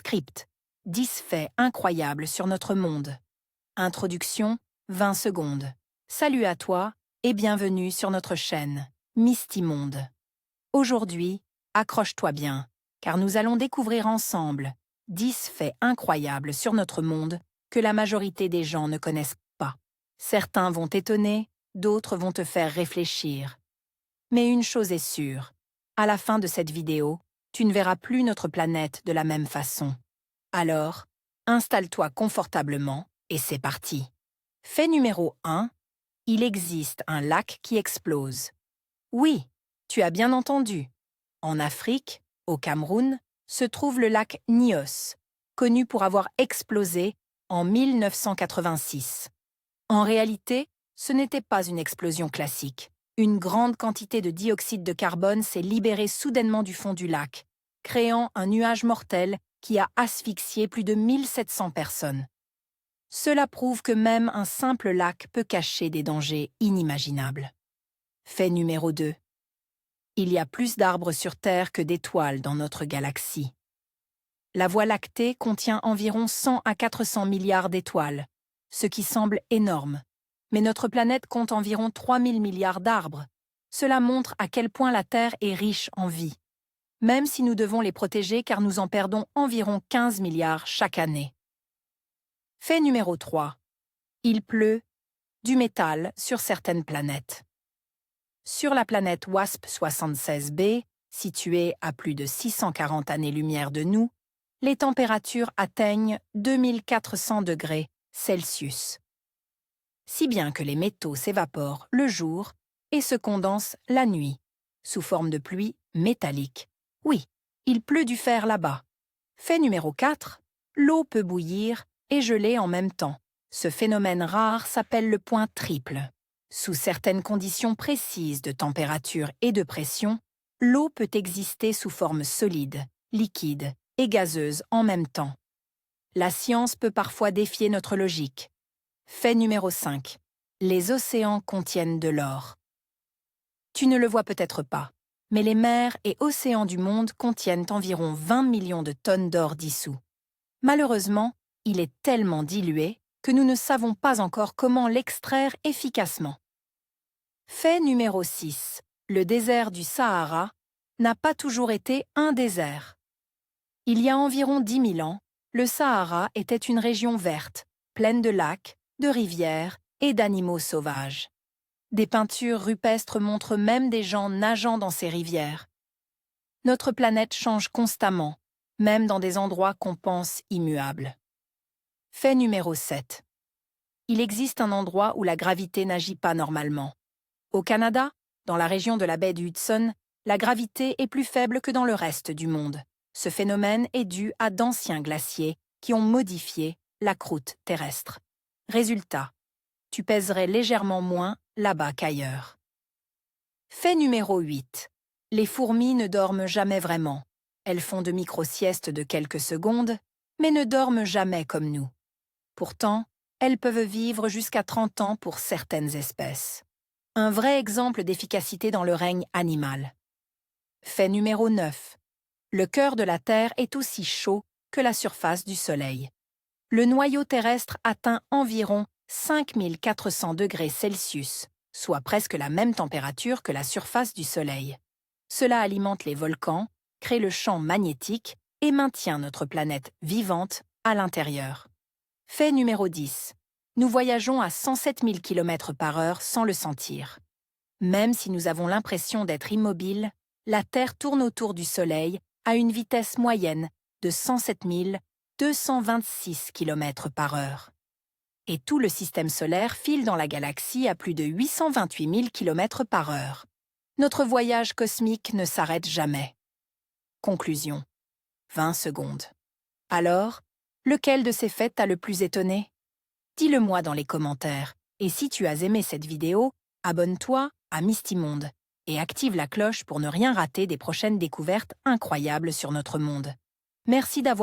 Script. 10 faits incroyables sur notre monde. Introduction, 20 secondes. Salut à toi et bienvenue sur notre chaîne, Misty Monde. Aujourd'hui, accroche-toi bien, car nous allons découvrir ensemble 10 faits incroyables sur notre monde que la majorité des gens ne connaissent pas. Certains vont t'étonner, d'autres vont te faire réfléchir. Mais une chose est sûre, à la fin de cette vidéo, tu ne verras plus notre planète de la même façon. Alors, installe-toi confortablement et c'est parti. Fait numéro 1, il existe un lac qui explose. Oui, tu as bien entendu. En Afrique, au Cameroun, se trouve le lac Nyos, connu pour avoir explosé en 1986. En réalité, ce n'était pas une explosion classique. Une grande quantité de dioxyde de carbone s'est libérée soudainement du fond du lac, créant un nuage mortel qui a asphyxié plus de 1700 personnes. Cela prouve que même un simple lac peut cacher des dangers inimaginables. Fait numéro 2. Il y a plus d'arbres sur Terre que d'étoiles dans notre galaxie. La Voie lactée contient environ 100 à 400 milliards d'étoiles, ce qui semble énorme. Mais notre planète compte environ 3000 milliards d'arbres. Cela montre à quel point la Terre est riche en vie. Même si nous devons les protéger car nous en perdons environ 15 milliards chaque année. Fait numéro 3. Il pleut du métal sur certaines planètes. Sur la planète WASP-76b, située à plus de 640 années-lumière de nous, les températures atteignent 2400 degrés Celsius. Si bien que les métaux s'évaporent le jour et se condensent la nuit, sous forme de pluie métallique. Oui, il pleut du fer là-bas. Fait numéro 4, l'eau peut bouillir et geler en même temps. Ce phénomène rare s'appelle le point triple. Sous certaines conditions précises de température et de pression, l'eau peut exister sous forme solide, liquide et gazeuse en même temps. La science peut parfois défier notre logique. Fait numéro 5. Les océans contiennent de l'or. Tu ne le vois peut-être pas, mais les mers et océans du monde contiennent environ 20 millions de tonnes d'or dissous. Malheureusement, il est tellement dilué que nous ne savons pas encore comment l'extraire efficacement. Fait numéro 6. Le désert du Sahara n'a pas toujours été un désert. Il y a environ 10 000 ans, le Sahara était une région verte, pleine de lacs, de rivières et d'animaux sauvages. Des peintures rupestres montrent même des gens nageant dans ces rivières. Notre planète change constamment, même dans des endroits qu'on pense immuables. Fait numéro 7. Il existe un endroit où la gravité n'agit pas normalement. Au Canada, dans la région de la baie du Hudson, la gravité est plus faible que dans le reste du monde. Ce phénomène est dû à d'anciens glaciers qui ont modifié la croûte terrestre. Résultat, tu pèserais légèrement moins là-bas qu'ailleurs. Fait numéro 8. Les fourmis ne dorment jamais vraiment. Elles font de micro-siestes de quelques secondes, mais ne dorment jamais comme nous. Pourtant, elles peuvent vivre jusqu'à 30 ans pour certaines espèces. Un vrai exemple d'efficacité dans le règne animal. Fait numéro 9. Le cœur de la Terre est aussi chaud que la surface du Soleil. Le noyau terrestre atteint environ 5400 degrés Celsius, soit presque la même température que la surface du Soleil. Cela alimente les volcans, crée le champ magnétique et maintient notre planète vivante à l'intérieur. Fait numéro 10. Nous voyageons à 107 000 km/h sans le sentir. Même si nous avons l'impression d'être immobiles, la Terre tourne autour du Soleil à une vitesse moyenne de 107 226 km/h. Et tout le système solaire file dans la galaxie à plus de 828 000 km/h. Notre voyage cosmique ne s'arrête jamais. Conclusion. 20 secondes. Alors, lequel de ces faits t'a le plus étonné? Dis-le-moi dans les commentaires. Et si tu as aimé cette vidéo, abonne-toi à Misty Monde et active la cloche pour ne rien rater des prochaines découvertes incroyables sur notre monde. Merci d'avoir